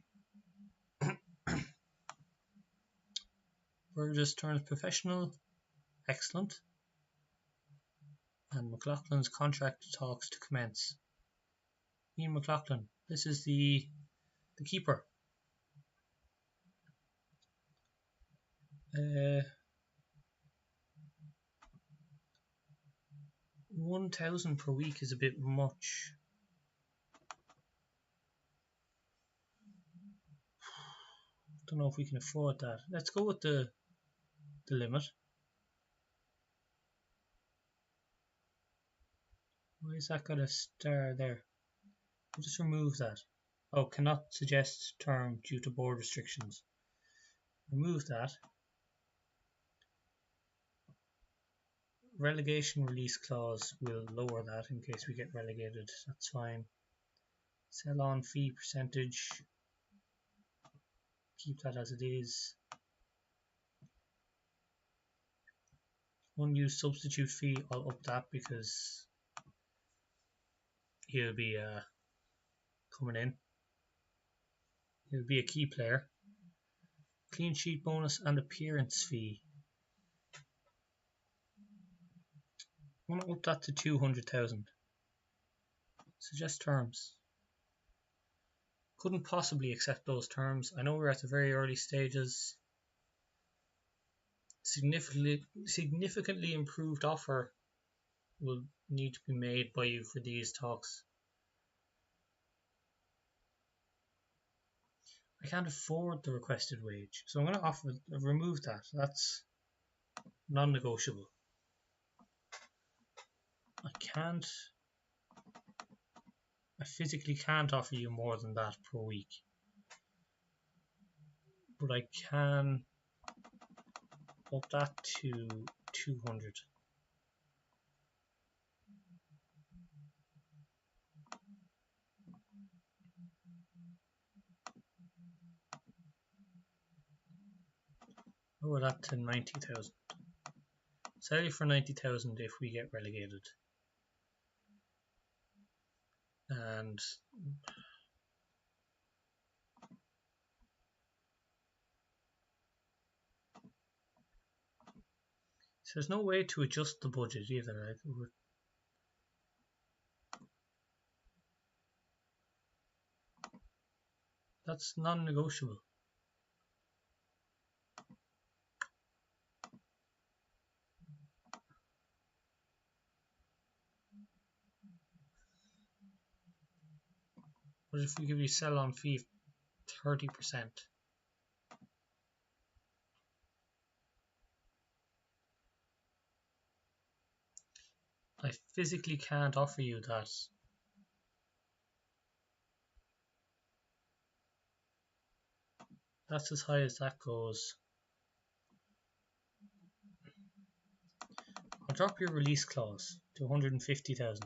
Burgess turns professional. Excellent. And McLaughlin's contract talks to commence. Ian McLaughlin. This is the keeper. 1,000 per week is a bit much. Don't know if we can afford that. Let's go with the limit. Why is that got a star there? I'll just remove that. Oh, cannot suggest term due to board restrictions. Remove that. Relegation release clause will lower that in case we get relegated. That's fine. Sell on fee percentage. Keep that as it is. Unused substitute fee, I'll up that because he'll be coming in. He'll be a key player. Clean sheet bonus and appearance fee. I want to up that to 200,000. Suggest terms. Couldn't possibly accept those terms. I know we're at the very early stages. Significantly improved offer will need to be made by you for these talks. I can't afford the requested wage, so I'm going to remove that. That's non-negotiable. I physically can't offer you more than that per week, but I can up that to 200. Lower that to 90,000. Sell you for 90,000 if we get relegated. And so there's no way to adjust the budget either. That's non-negotiable. What if we give you sell on fee 30%? I physically can't offer you that. That's as high as that goes. I'll drop your release clause to 150,000.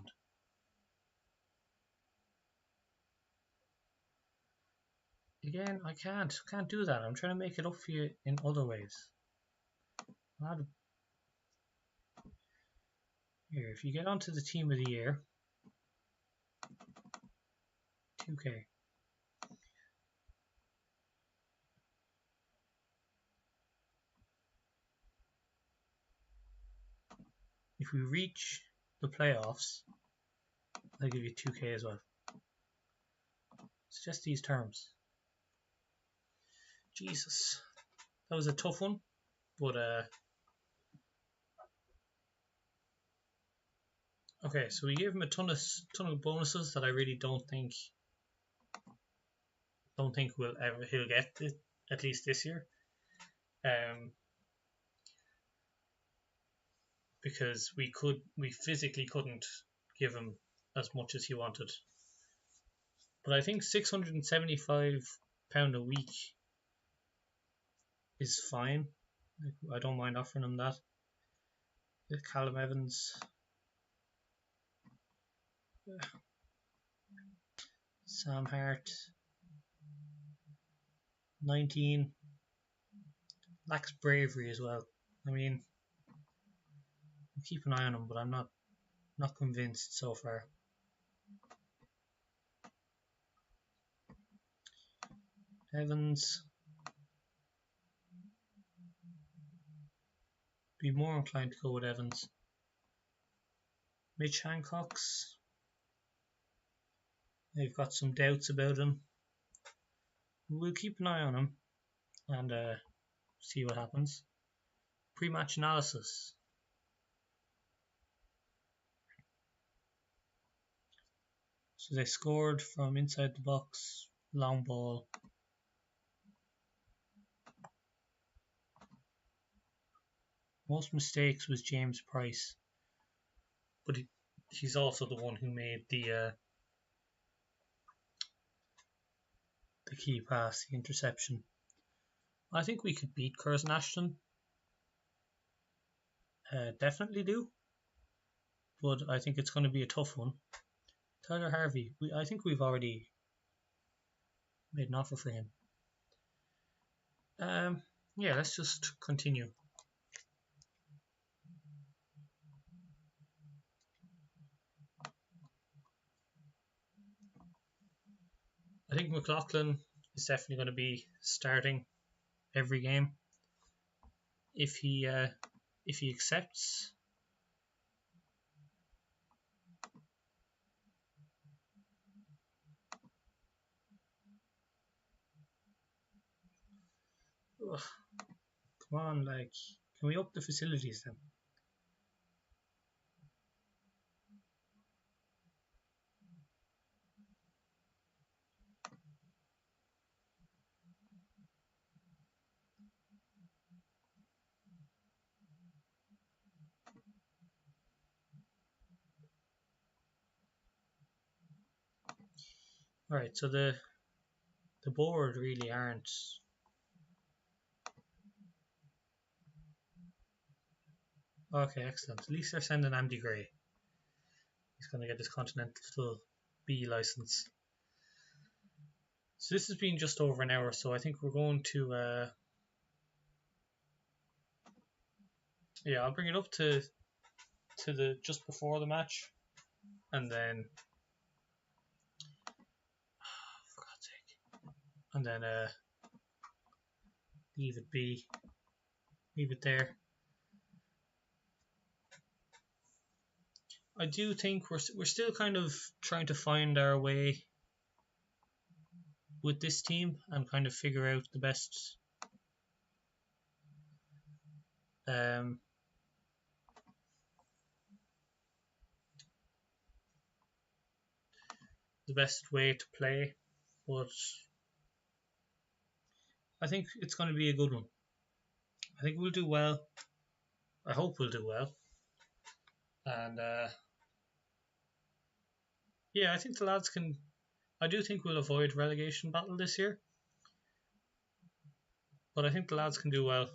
Again, I can't do that. I'm trying to make it up for you in other ways. Here, if you get onto the team of the year, 2K. If we reach the playoffs, I'll give you 2K as well. It's just these terms. Jesus, that was a tough one, but okay. So we gave him a ton of bonuses that I really don't think he'll get it, at least this year. Because we physically couldn't give him as much as he wanted. But I think £675 a week is fine. I don't mind offering him that. Callum Evans. Sam Hart. 19. Lacks bravery as well. I mean, I'll keep an eye on him, but I'm not convinced so far. Evans. Be more inclined to go with Evans. Mitch Hancock's. They've got some doubts about him. We'll keep an eye on him and see what happens. Pre-match analysis. So they scored from inside the box, long ball. Most mistakes was James Price, but he's also the one who made the key pass, the interception. I think we could beat Curzon Ashton. Definitely do, but I think it's going to be a tough one. Tyler Harvey, I think we've already made an offer for him. Yeah, let's just continue. I think McLaughlin is definitely going to be starting every game if he accepts. Ugh. Come on, like, can we up the facilities then? Alright, so the board really aren't. Okay, excellent. At least they're sending Andy Gray. He's going to get his Continental B license. So this has been just over an hour, so I think we're going to yeah, I'll bring it up to the just before the match, and then for God's sake, and then leave it be, leave it there. I do think we're still kind of trying to find our way with this team and kind of figure out the best way to play, but I think it's going to be a good one. I think we'll do well. I hope we'll do well, and yeah, I think the lads can. I do think we'll avoid relegation battle this year, but I think the lads can do well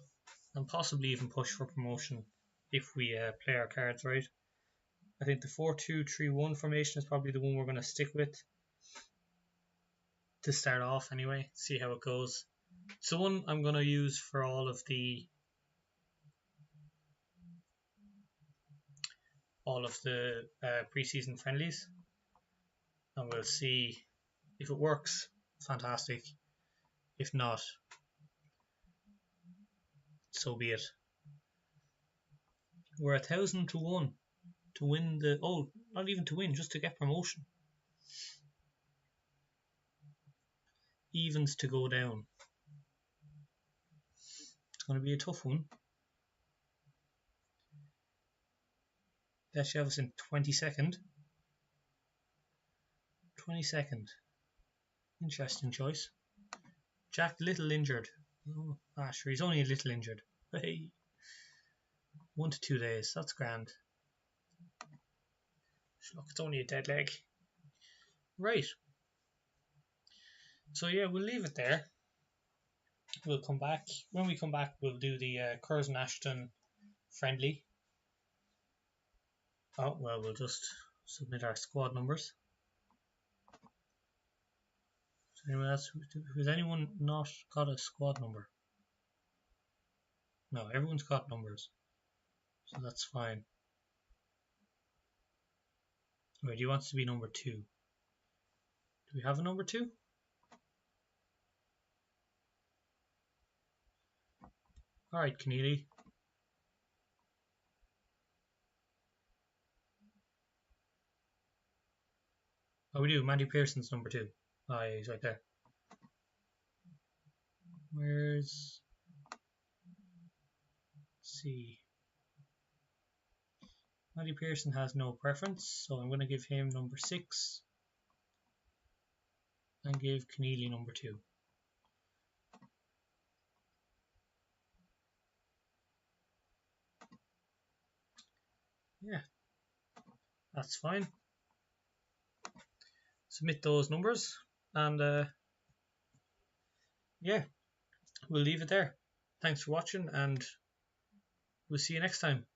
and possibly even push for promotion if we play our cards right. I think the 4-2-3-1 formation is probably the one we're going to stick with to start off anyway, see how it goes. It's the one I'm going to use for all of the pre-season friendlies, and we'll see if it works. Fantastic. If not, so be it. We're 1,000 to 1 to win the not even to win, just to get promotion. Evens to go down. It's going to be a tough one. That shows us in 22nd. 22nd. Interesting choice. Jack Little injured. Oh, sure, he's only a little injured. Hey. 1 to 2 days. That's grand. Look, it's only a dead leg. Right. So yeah, we'll leave it there. We'll come back. When we come back, we'll do the Curzon Ashton friendly. Oh, well, we'll just submit our squad numbers. Anyone else? Has anyone not got a squad number? No, everyone's got numbers, so that's fine. Right, he wants to be number 2. Do we have a number 2? Alright, Keneally. Oh, we do. Matty Pearson's number 2. Oh, yeah, he's right there. Where's... Let's see. Matty Pearson has no preference, so I'm going to give him number 6 and give Keneally number 2. Yeah, that's fine. Submit those numbers, and yeah, we'll leave it there. Thanks for watching, and we'll see you next time.